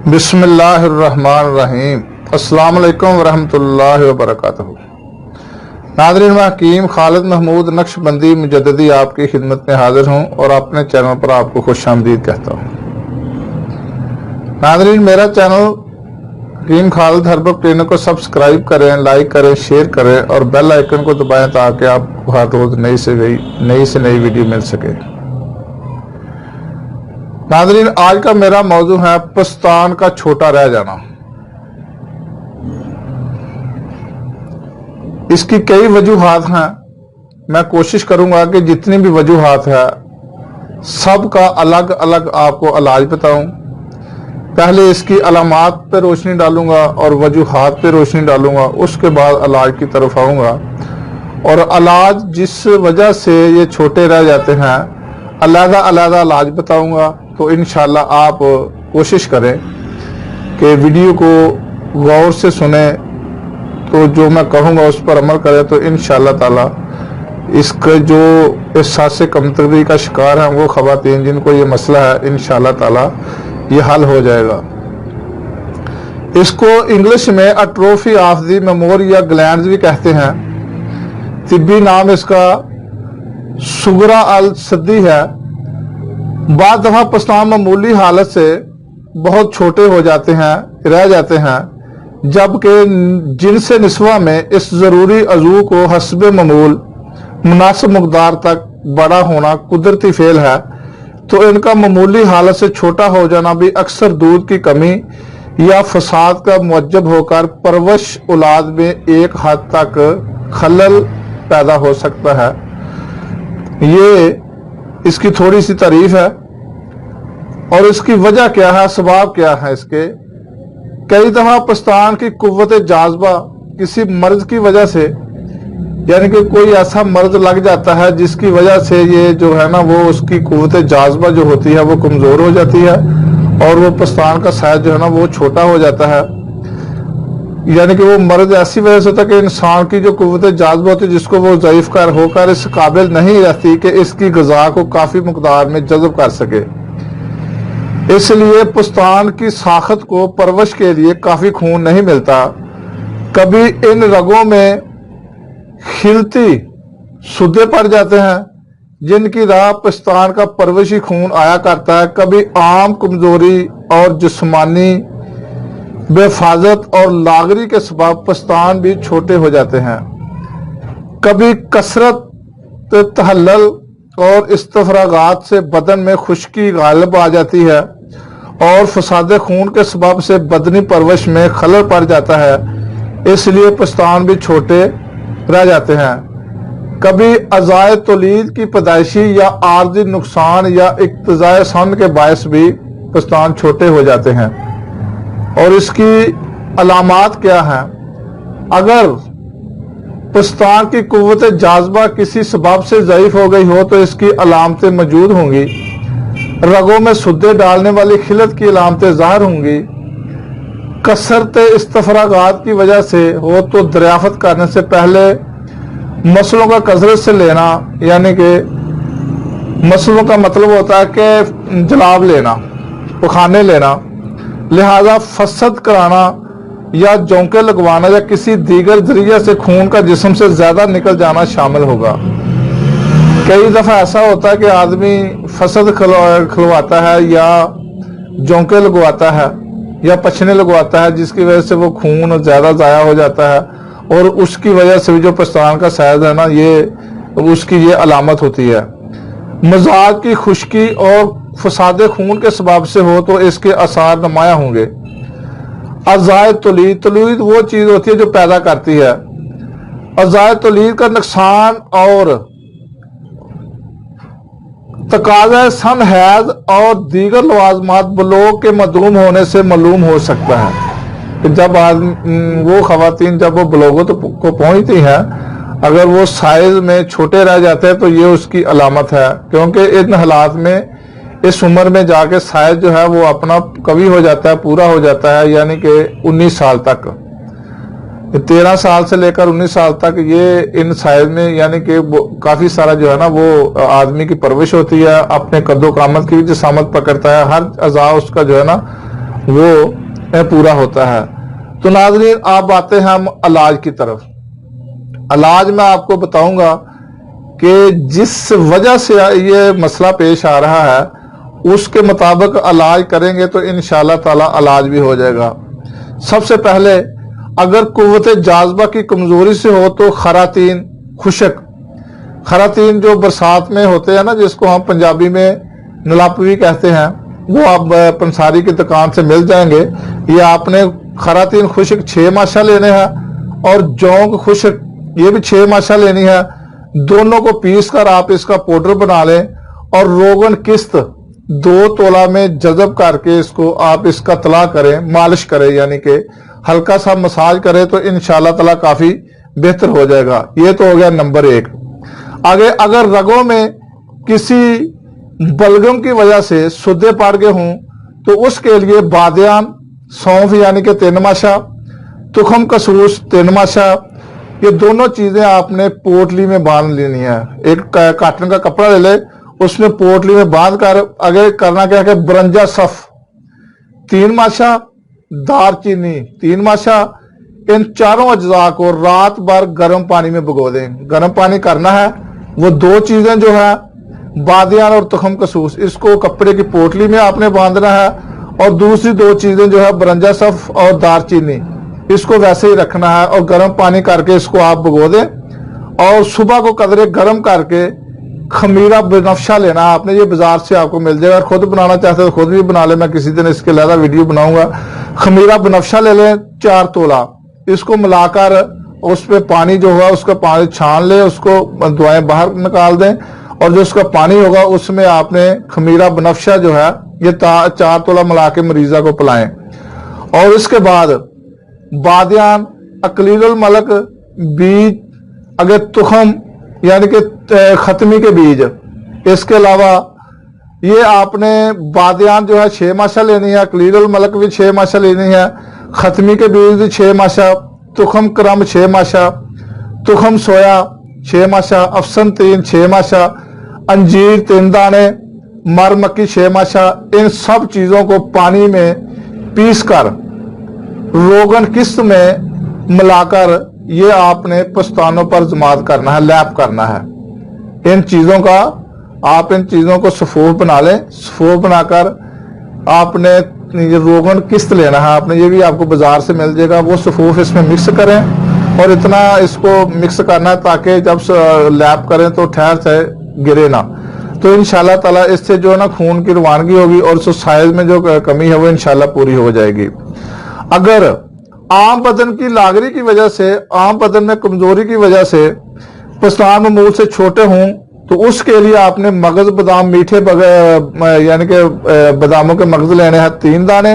बिस्मिल्लाहिर्रहमानिर्रहीम। अस्सलाम वालेकुम वरहमतुल्लाहि वबरकातुहू। नाज़रीन, मैं हकीम खालिद महमूद नक्शबंदी मुजद्दिदी आपकी खिदमत में हाजिर हूँ और अपने चैनल पर आपको खुशामदीद कहता हूँ। नाज़रीन, मेरा चैनल हकीम खालिद हर्बल क्लिनिक को सब्सक्राइब करें, लाइक करें, शेयर करें और बेल आइकन को दबाएं ताकि आपको हर रोज़ नई से नई वीडियो मिल सके। नाज़रीन, आज का मेरा मौजू है पस्तान का छोटा रह जाना। इसकी कई वजूहात हैं। मैं कोशिश करूंगा कि जितनी भी वजूहात है सबका अलग अलग आपको इलाज बताऊं। पहले इसकी अलामात पे रोशनी डालूंगा और वजूहात पे रोशनी डालूंगा, उसके बाद इलाज की तरफ आऊंगा और इलाज जिस वजह से ये छोटे रह जाते हैं अलग-अलग इलाज बताऊंगा। तो इंशाल्लाह आप कोशिश करें कि वीडियो को गौर से सुने, तो जो मैं कहूँगा उस पर अमल करें तो इंशाल्लाह ताला इसके जो एहसास कमतरी का शिकार हैं वो ख़वातीन जिनको ये मसला है, इंशाल्लाह ताला ये हल हो जाएगा। इसको इंग्लिश में एट्रोफी ऑफ द मेमोरी या ग्लैंड्स भी कहते हैं। तिब्बी नाम इसका सुगरा अल सद्दी है। बाद दफा पस्तान मामूली हालत से बहुत छोटे हो जाते हैं, रह जाते हैं, जबकि जिनसे निस्वा में इस जरूरी अजू को हस्बे मामूल मुनासिब मकदार तक बड़ा होना कुदरती फेल है, तो इनका मामूली हालत से छोटा हो जाना भी अक्सर दूध की कमी या फसाद का मुअज्जब होकर परवश औलाद में एक हद तक खलल पैदा हो सकता है। ये इसकी थोड़ी सी तारीफ है और इसकी वजह क्या है, सबब क्या है इसके। कई दफा पस्तान की कुव्वत जाज़बा किसी मर्ज की वजह से, यानी कि कोई ऐसा मर्ज लग जाता है जिसकी वजह से ये जो है ना वो उसकी कुव्वत जाज़बा जो होती है वो कमजोर हो जाती है और वो पस्तान का साइज जो है ना वो छोटा हो जाता है। यानी कि वो मर्ज ऐसी वजह से होता है कि इंसान की जो कुव्वत जाज़बा होती है जिसको वो ज़ईफ कर होकर इस काबिल नहीं रहती कि इसकी ग़िज़ा को काफ़ी मकदार में जज़ब कर सके। इसलिए पस्तान की साखत को परवश के लिए काफ़ी खून नहीं मिलता। कभी इन रगों में खिलती सुद्दे पड़ जाते हैं जिनकी राह पस्तान का परवशी खून आया करता है। कभी आम कमजोरी और जिस्मानी बेफाजत और लागरी के सबब पस्तान भी छोटे हो जाते हैं। कभी कसरत तहल्लल और इस्तफरागात से बदन में खुश्की गालिब आ जाती है और फसाद खून के सबब से बदनी परवश में खलल पड़ जाता है, इसलिए पस्तान भी छोटे रह जाते हैं। कभी अज़ाए तौलीद की पैदाइशी या आर्जी नुकसान या इक्तज़ाए सन के बायस भी पस्तान छोटे हो जाते हैं। और इसकी अलामात क्या हैं? अगर पस्तान की कुव्वत जाज़बा किसी सबब से ज़ईफ हो गई हो तो इसकी अलामतें मौजूद होंगी। रगों में सुद्दे डालने वाली खिलत की अलामतें ज़ाहिर होंगी। कसरत इस्तफरागात की वजह से हो तो दरियाफत करने से पहले मसलों का कसरत से लेना, यानी कि मसलों का मतलब होता है कि जलाब लेना, पखाने लेना, लिहाजा फसद कराना या जौंके लगवाना या किसी दीगर जरिया से खून का जिस्म से ज्यादा निकल जाना शामिल होगा। कई दफा ऐसा होता है कि आदमी फसद खिलवाता है या जौंके लगवाता है या पछने लगवाता है, जिसकी वजह से वो खून ज्यादा जाया हो जाता है और उसकी वजह से भी जो पस्तान का साइज है ना ये उसकी ये अलामत होती है। मजाज की खुश्की और फसाद खून के सबब से हो तो इसके आसार नुमाया होंगे। अज़ाए तौलीद वो चीज होती है जो पैदा करती है। अज़ाए तौलीद का नुकसान और तकाज़ा सन हैज और दीगर लवाज़मात बलोग के मदूम होने से मालूम हो सकता है कि जब वो ख़वातीन जब वो बलोगों को पहुंचती हैं, अगर वो साइज में छोटे रह जाते हैं तो ये उसकी अलामत है, क्योंकि इन हालात में इस उम्र में जाके साइज जो है वो अपना कवी हो जाता है, पूरा हो जाता है। यानी कि 19 साल तक, 13 साल से लेकर 19 साल तक ये इन साइज में, यानी कि काफी सारा जो है ना वो आदमी की परवरिश होती है, अपने कद्दो कामत की भी जिसामत पकड़ता है, हर अज़ा उसका जो है ना वो पूरा होता है। तो नाज़रीन, आप आते हैं हम इलाज की तरफ। इलाज में आपको बताऊंगा कि जिस वजह से ये मसला पेश आ रहा है उसके मुताबिक इलाज करेंगे तो इंशाअल्लाह ताला इलाज भी हो जाएगा। सबसे पहले, अगर कुव्वत जाज़बा की कमजोरी से हो तो खरातीन, खुशक खरातीन जो बरसात में होते हैं ना, जिसको हम पंजाबी में नलापवी कहते हैं, वो आप पंसारी की दुकान से मिल जाएंगे। ये आपने खरातीन खुशक 6 माशा लेने हैं और जौंग खुशक ये भी 6 माशा लेनी है। दोनों को पीस कर आप इसका पाउडर बना लें और रोगन किस्त 2 तोला में जज़ब करके इसको आप इसका तला करें, मालिश करें, यानी कि हल्का सा मसाज करें तो इंशाअल्लाह ताला काफी बेहतर हो जाएगा। ये तो हो गया नंबर 1। आगे, अगर रगों में किसी बलगम की वजह से सुद्दे पड़ गए हों तो उसके लिए बादियान, सौंफ यानी कि 3 माशा, तुखम कसूस 3 माशा, ये दोनों चीजें आपने पोटली में बांध लेनी है। एक काटन का कपड़ा ले ले, उसमें पोटली में बांध कर आगे करना क्या है, बरंजा सफ 3 माशा, दारचीनी 3 माशा, इन चारों अज्जा को रात भर गर्म पानी में भिगो दें। गर्म पानी करना है। वो 2 चीजें जो है बादियान और तुखम कसूस, इसको कपड़े की पोटली में आपने बांधना है और दूसरी 2 चीजें जो है बरंजा सफ और दारचीनी, इसको वैसे ही रखना है और गर्म पानी करके इसको आप भिगो दें। और सुबह को कदरे गर्म करके खमीरा बनफशा लेना है आपने। ये बाजार से आपको मिल जाएगा। खुद बनाना चाहते हो तो खुद भी बना ले, मैं किसी दिन इसके अलावा वीडियो बनाऊंगा। खमीरा बनफशा ले लें 4 तोला, इसको मिलाकर उस पर पानी जो होगा उसका पानी छान ले, उसको दवाएं बाहर निकाल दें और जो उसका पानी होगा उसमें आपने खमीरा बनफशा जो है ये 4 तोला मिला के मरीजा को पिलाएं। और इसके बाद बादियान, अकलील मलक बीज, अगर तुखम यानी कि खत्मी के बीज, इसके अलावा ये आपने बादियान जो है 6 माशा लेनी है, अकलील मलक भी 6 माशा लेनी है, खत्मी के बीज भी 6 माशा, तुखम करम 6 माशा, तुखम सोया 6 माशा, अफसन 6 माशा, अंजीर 3 दाने, मर मक्की 6 माशा, इन सब चीजों को पानी में पीस कर रोगन किस्त में मिलाकर ये आपने पस्तानों पर जमात करना है, लैप करना है। इन चीजों का आप इन चीजों को सफूफ बना लें। सफूफ बनाकर आपने ये रोगन किस्त लेना है आपने, ये भी आपको बाजार से मिल जाएगा। वो सफूफ इसमें मिक्स करें और इतना इसको मिक्स करना है ताकि जब लैप करें तो ठहर से गिरे ना। तो इंशाल्लाह ताला इससे जो है ना खून की रवानगी होगी और उस साइज में जो कमी है वो इंशाल्लाह पूरी हो जाएगी। अगर आम बदन की लागरी की वजह से, आम बदन में कमजोरी की वजह से पस्तान मामूल से छोटे हों तो उसके लिए आपने मगज बादाम, मीठे यानी कि बादामों के मगज लेने हैं 3 दाने,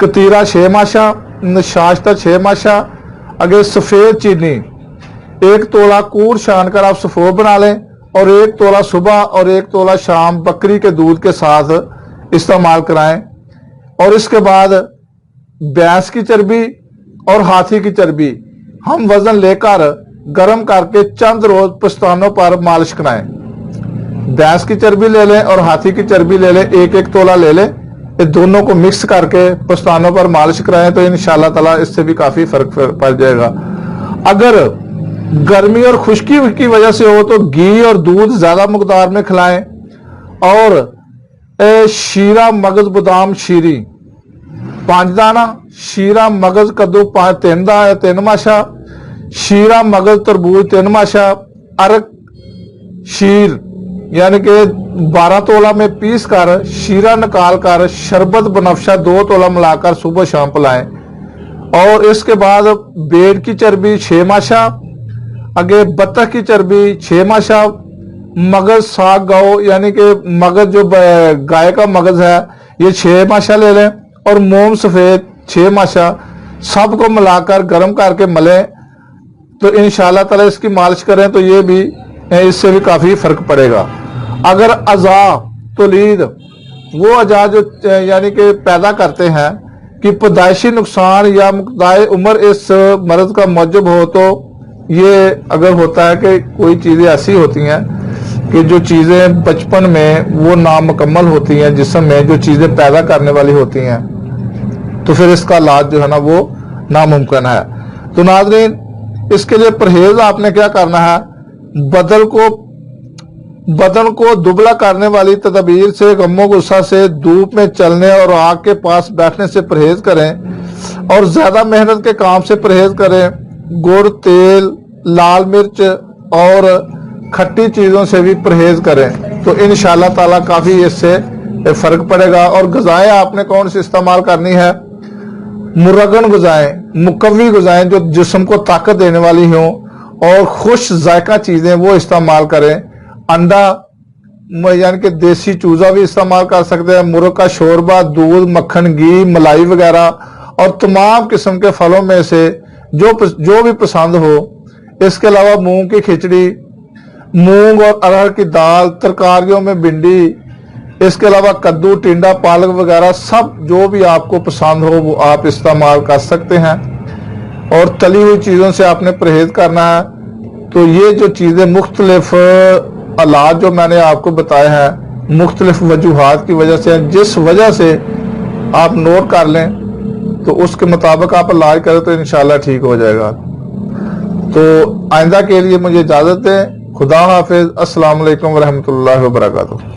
कतीरा 6 माशा, नशाश्ता 6 माशा, अगर सफेद चीनी 1 तोला कूड़ छान कर आप सफोर बना लें और 1 तोला सुबह और 1 तोला शाम बकरी के दूध के साथ इस्तेमाल कराएं। और इसके बाद भैंस की चर्बी और हाथी की चर्बी हम वजन लेकर गर्म करके चंद रोज पस्तानों पर मालिश कराएं। भैंस की चर्बी ले लें और हाथी की चर्बी ले लें, 1-1 तोला ले लें, ये दोनों को मिक्स करके पस्तानों पर मालिश कराएं तो इंशाल्लाह ताला इससे भी काफी फर्क पड़ जाएगा। अगर गर्मी और खुश्की की वजह से हो तो घी और दूध ज्यादा मकदार में खिलाएं और शीरा मगज बादाम शीरी 5 दाना, शीरा मगज कद्दू 3 माशा, शीरा मगज तरबूज 3 माशा, अरक शीर यानी कि 12 तोला में पीस कर शीरा निकाल कर शरबत बनफशा 2 तोला मिलाकर सुबह शाम पिलाएं। और इसके बाद बेड़ की चर्बी 6 माशा, आगे बत्तख की चर्बी 6 माशा, मगज साग गाओ यानी कि मगज जो गाय का मगज है ये 6 माशा ले लें और मोम सफेद 6 माशा, सबको मिलाकर गर्म करके मलें तो इंशाल्लाह ताला इसकी मालिश करें तो ये भी इससे भी काफी फर्क पड़ेगा। अगर अज़ा तौलीद वो अज़ा जो यानी कि पैदा करते हैं कि पैदाइशी नुकसान या मुक़दाए उम्र इस मर्ज का मौजब हो तो ये अगर होता है कि कोई चीजें ऐसी होती हैं कि जो चीजें बचपन में वो नामुकम्मल होती हैं, जिस्म में जो चीजें पैदा करने वाली होती हैं تو پھر اس کا علاج جو ہے نا وہ ناممکن ہے۔ تو ناظرین، اس کے لیے پرہیز آپ نے کیا کرنا ہے، بدن کو دبلا کرنے والی تدابیر سے، غم و غصہ سے، دھوپ میں چلنے اور آگ کے پاس بیٹھنے سے پرہیز کریں، اور زیادہ محنت کے کام سے پرہیز کریں۔ گڑ، تیل، لال مرچ اور کھٹی چیزوں سے بھی پرہیز کریں، تو انشاءاللہ تعالیٰ کافی اس سے فرق پڑے گا۔ اور غذائیں آپ نے کون سی استعمال کرنی ہے، مرغن غذائیں، مقوی غذائیں جو جسم کو طاقت دینے والی ہوں، اور خوش ذائقہ چیزیں وہ استعمال کریں۔ انڈا یعنی کہ دیسی چوزا بھی استعمال کر سکتے ہیں، مرغ کا شوربہ، دودھ، مکھن، گھی، ملائی وغیرہ، اور تمام قسم کے پھلوں میں سے جو بھی پسند ہو۔ اس کے علاوہ مونگ کی کھچڑی، مونگ اور ارہر کی دال، ترکاریوں میں بھنڈی، اس کے علاوہ کدو، ٹنڈا، پالک وغیرہ، سب جو بھی آپ کو پسند ہو وہ آپ استعمال کر سکتے ہیں۔ اور تلی ہوئی چیزوں سے آپ نے پرہیز کرنا ہے۔ تو یہ جو چیزیں مختلف علاج جو میں نے آپ کو بتائے ہیں، مختلف وجوہات کی وجہ سے، جس وجہ سے آپ نوٹ کر لیں تو اس کے مطابق آپ علاج کریں تو انشاءاللہ ٹھیک ہو جائے گا۔ تو آئندہ کے لیے مجھے اجازت دیں۔ خدا حافظ۔ السلام علیکم ورحمۃ اللہ وبرکاتہ۔